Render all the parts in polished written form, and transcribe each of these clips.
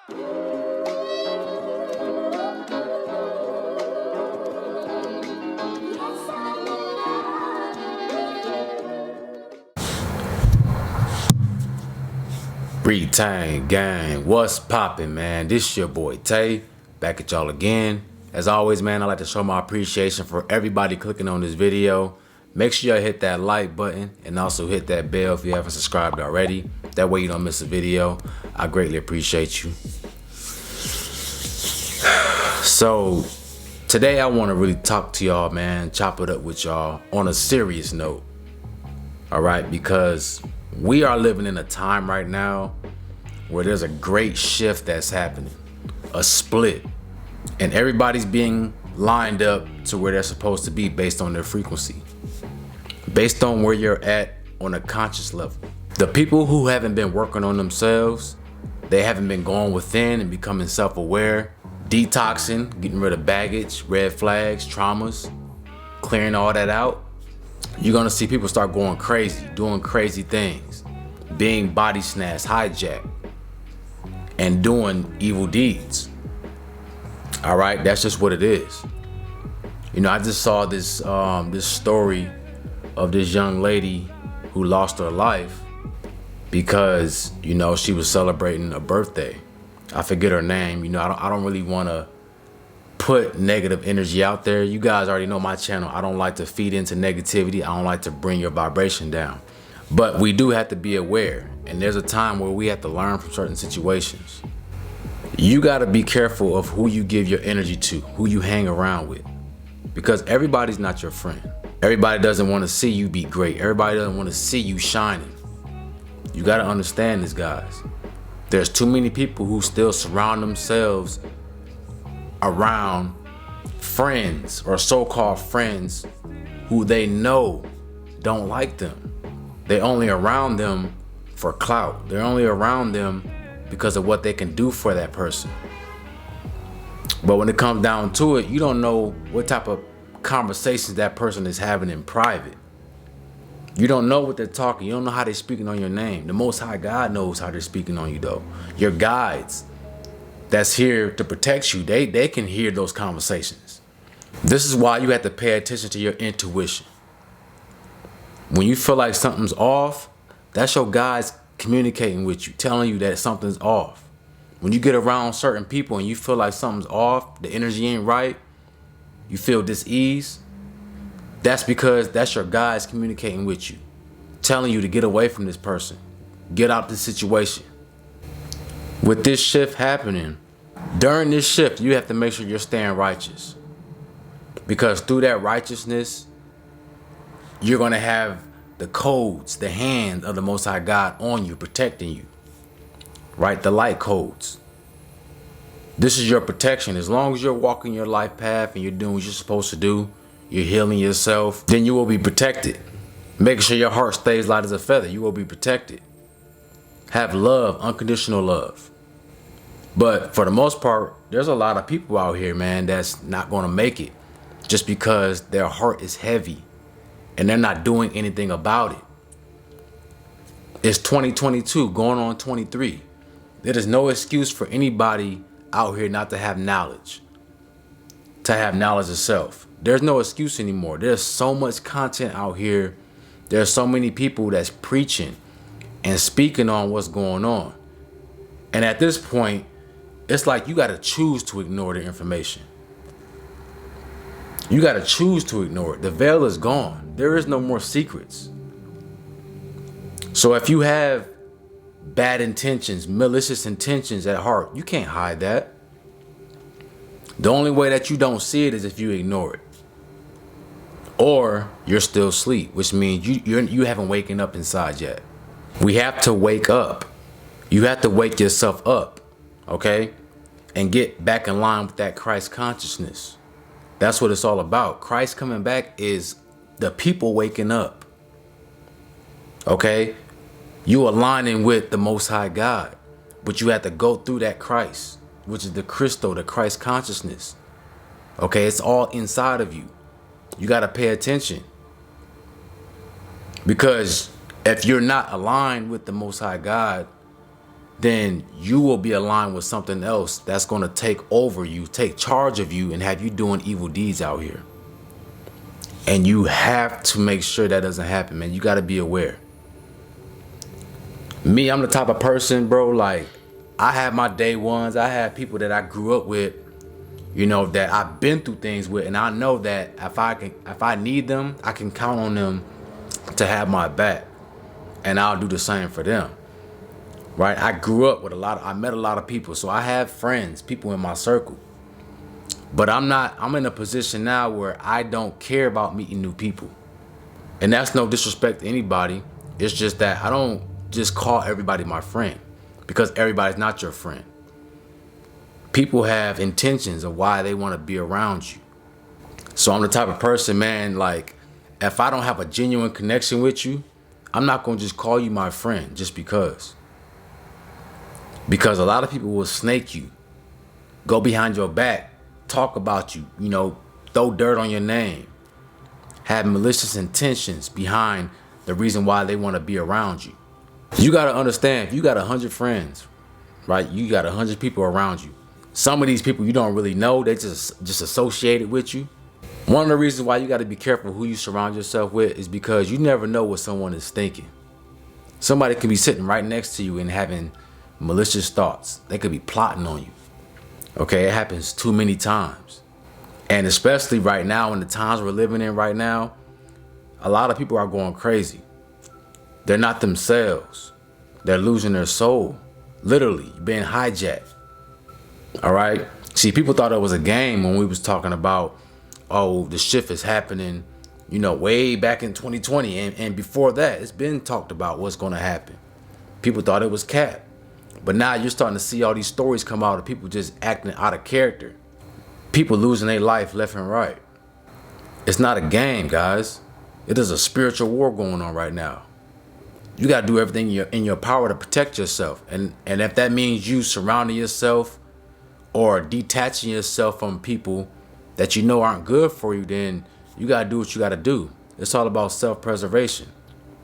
Retain gang, what's poppin', man? This your boy Tay, back at y'all again. As always, man, I like to show my appreciation for everybody clicking on this video. Make sure y'all hit that like button and also hit that bell if you haven't subscribed already. That way you don't miss a video. I greatly appreciate you. So today I want to really talk to y'all, man, chop it up with y'all on a serious note. All right, because we are living in a time right now where there's a great shift that's happening, a split, and everybody's being lined up to where they're supposed to be based on their frequency, based on where you're at on a conscious level. The people who haven't been working on themselves, they haven't been going within and becoming self-aware, detoxing, getting rid of baggage, red flags, traumas, clearing all that out. You're gonna see people start going crazy, doing crazy things, being body snatched, hijacked, and doing evil deeds. All right, that's just what it is. You know, I just saw this this story of this young lady who lost her life because, you know, she was celebrating a birthday. I forget her name. You know, I don't really want to put negative energy out there. You guys already know my channel. I don't like to feed into negativity. I don't like to bring your vibration down. But we do have to be aware. And there's a time where we have to learn from certain situations. You got to be careful of who you give your energy to, who you hang around with. Because everybody's not your friend. Everybody doesn't want to see you be great. Everybody doesn't want to see you shining. You got to understand this, guys. There's too many people who still surround themselves around friends or so-called friends who they know don't like them. They're only around them for clout. They're only around them because of what they can do for that person. But when it comes down to it, you don't know what type of conversations that person is having in private. You don't know what they're talking. You don't know how they're speaking on your name. The Most High God knows how they're speaking on you, though. Your guides that's here to protect you, they can hear those conversations. This is why you have to pay attention to your intuition. When you feel like something's off, that's your guides communicating with you, telling you that something's off. When you get around certain people and you feel like something's off, the energy ain't right, you feel dis-ease, that's because that's your guides communicating with you, telling you to get away from this person, get out the situation. With this shift happening, during this shift, you have to make sure you're staying righteous. Because through that righteousness, you're going to have the codes, the hand of the Most High God on you, protecting you. Right? The light codes. This is your protection. As long as you're walking your life path and you're doing what you're supposed to do, you're healing yourself, then you will be protected. Making sure your heart stays light as a feather, you will be protected. Have love, unconditional love. But for the most part, there's a lot of people out here, man, that's not going to make it just because their heart is heavy and they're not doing anything about it. It's 2022 going on 23. There is no excuse for anybody out here not to have knowledge of self. There's no excuse anymore. There's so much content out here. There's so many people that's preaching and speaking on what's going on. And at this point, it's like you got to choose to ignore the information. You got to choose to ignore it. The veil is gone. There is no more secrets. So if you have bad intentions, malicious intentions at heart, you can't hide that. The only way that you don't see it is if you ignore it. Or you're still asleep, which means you haven't waken up inside yet. We have to wake up. You have to wake yourself up, okay? And get back in line with that Christ consciousness. That's what it's all about. Christ coming back is the people waking up, okay? You aligning with the Most High God, but you have to go through that Christ, which is the crystal, the Christ consciousness. Okay, it's all inside of you. You got to pay attention. Because if you're not aligned with the Most High God, then you will be aligned with something else that's going to take over you, take charge of you, and have you doing evil deeds out here. And you have to make sure that doesn't happen, man. You got to be aware. Me, I'm the type of person, bro, like, I have my day ones. I have people that I grew up with, that I've been through things with, and I know that if I need them, I can count on them to have my back, and I'll do the same for them. Right? I grew up with I met a lot of people, so I have friends, people in my circle. But I'm in a position now where I don't care about meeting new people. And that's no disrespect to anybody. It's just that I don't just call everybody my friend, because everybody's not your friend. People have intentions of why they want to be around you. So I'm the type of person, man, like, if I don't have a genuine connection with you, I'm not going to just call you my friend just because. Because a lot of people will snake you, go behind your back, talk about you, throw dirt on your name, have malicious intentions behind the reason why they want to be around you. You got to understand, if you got 100 friends, right, you got 100 people around you. Some of these people you don't really know, they just associated with you. One of the reasons why you got to be careful who you surround yourself with is because you never know what someone is thinking. Somebody could be sitting right next to you and having malicious thoughts. They could be plotting on you. Okay, it happens too many times. And especially right now, in the times we're living in right now, a lot of people are going crazy. They're not themselves. They're losing their soul. Literally, being hijacked. All right? See, people thought it was a game when we was talking about, the shift is happening, way back in 2020. And before that, it's been talked about what's going to happen. People thought it was cap. But now you're starting to see all these stories come out of people just acting out of character. People losing their life left and right. It's not a game, guys. It is a spiritual war going on right now. You got to do everything in your power to protect yourself. And if that means you surrounding yourself or detaching yourself from people that you know aren't good for you, then you got to do what you got to do. It's all about self-preservation.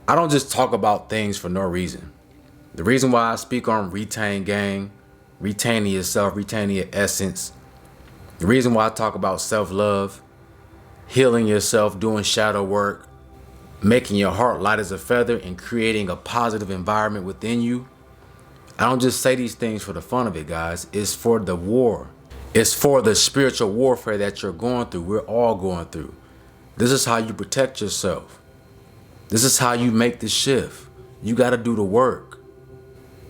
I don't just talk about things for no reason. The reason why I speak on retain gang, retaining yourself, retaining your essence. The reason why I talk about self-love, healing yourself, doing shadow work, making your heart light as a feather, and creating a positive environment within you. I don't just say these things for the fun of it, guys. It's for the war. It's for the spiritual warfare that you're going through. We're all going through. This is how you protect yourself. This is how you make the shift. You got to do the work.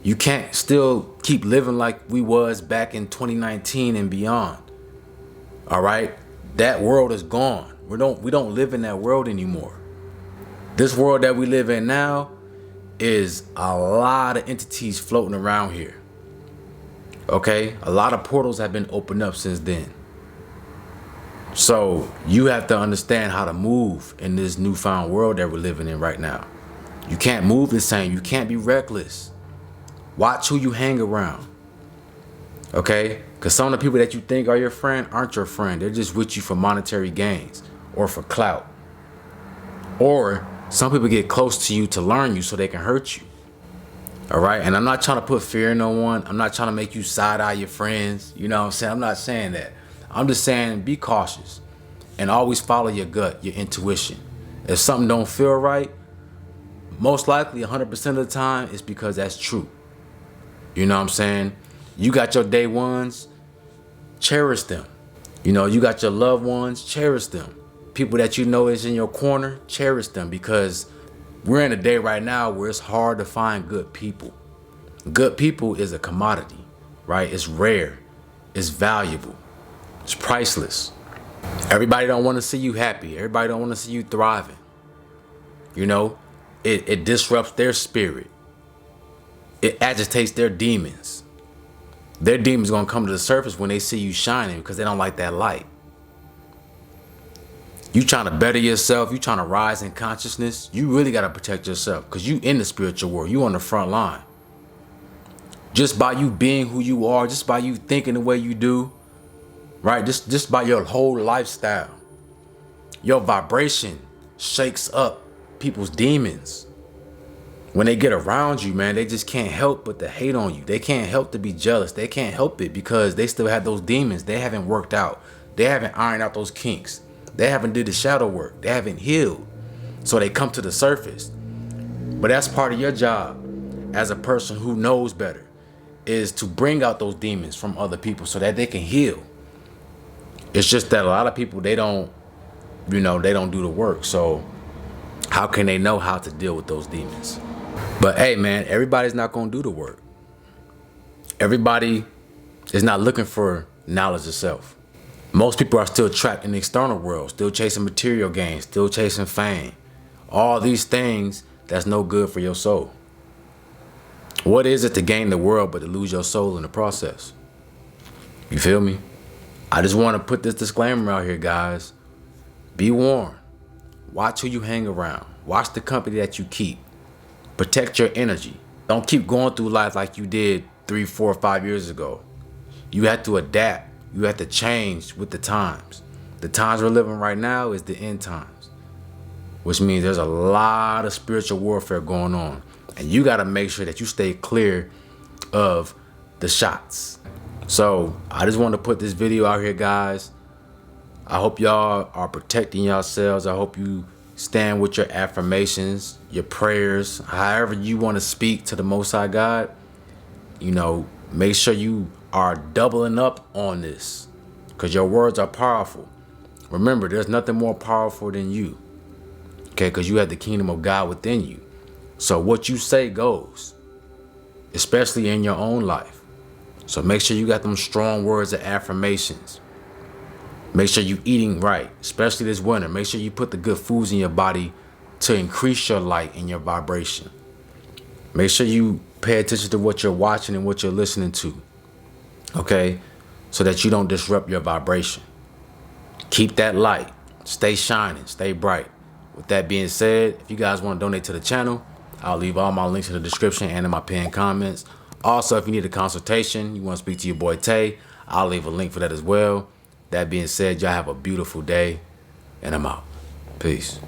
You can't still keep living like we was back in 2019 and beyond. All right? That world is gone. We don't live in that world anymore. This world that we live in now is a lot of entities floating around here. Okay? A lot of portals have been opened up since then. So you have to understand how to move in this newfound world that we're living in right now. You can't move the same. You can't be reckless. Watch who you hang around. Okay? Because some of the people that you think are your friend aren't your friend. They're just with you for monetary gains or for clout. Or some people get close to you to learn you so they can hurt you. All right? And I'm not trying to put fear in no one. I'm not trying to make you side-eye your friends. You know what I'm saying? I'm not saying that. I'm just saying be cautious and always follow your gut, your intuition. If something don't feel right, most likely 100% of the time it's because that's true. You know what I'm saying? You got your day ones, cherish them. You got your loved ones, cherish them. People that you know is in your corner, cherish them, because we're in a day right now where it's hard to find good people. Good people is a commodity, right? It's rare, it's valuable, it's priceless. Everybody don't want to see you happy. Everybody don't want to see you thriving. It disrupts their spirit. It agitates their demons. Their demons gonna come to the surface when they see you shining because they don't like that light. You trying to better yourself, you trying to rise in consciousness, you really gotta protect yourself because you in the spiritual world, you on the front line. Just by you being who you are, just by you thinking the way you do, right? Just by your whole lifestyle, your vibration shakes up people's demons. when they get around you, man, they just can't help but to hate on you. They can't help to be jealous. They can't help it because they still have those demons. They haven't worked out. They haven't ironed out those kinks. They haven't did the shadow work. They haven't healed. So they come to the surface. But that's part of your job as a person who knows better, is to bring out those demons from other people so that they can heal. It's just that a lot of people, they don't do the work. So how can they know how to deal with those demons? But hey, man, everybody's not going to do the work. Everybody is not looking for knowledge of self. Most people are still trapped in the external world, still chasing material gains, still chasing fame. All these things that's no good for your soul. What is it to gain the world but to lose your soul in the process? You feel me? I just want to put this disclaimer out here, guys. Be warned. Watch who you hang around. Watch the company that you keep. Protect your energy. Don't keep going through life like you did 3, 4, 5 years ago. You have to adapt. You have to change with the times. The times we're living right now is the end times, which means there's a lot of spiritual warfare going on. And you got to make sure that you stay clear of the shots. So I just want to put this video out here, guys. I hope y'all are protecting yourselves. I hope you stand with your affirmations, your prayers, however you want to speak to the Most High God. Make sure you are doubling up on this, because your words are powerful. Remember, there's nothing more powerful than you. Okay, because you have the kingdom of God within you. So what you say goes, especially in your own life. So make sure you got them strong words of affirmations. Make sure you eating right, especially this winter. Make sure you put the good foods in your body to increase your light and your vibration. Make sure you pay attention to what you're watching and what you're listening to. Okay? So that you don't disrupt your vibration. Keep that light. Stay shining. Stay bright. With that being said, if you guys want to donate to the channel, I'll leave all my links in the description and in my pinned comments. Also, if you need a consultation, you want to speak to your boy Tay, I'll leave a link for that as well. That being said, y'all have a beautiful day, and I'm out. Peace.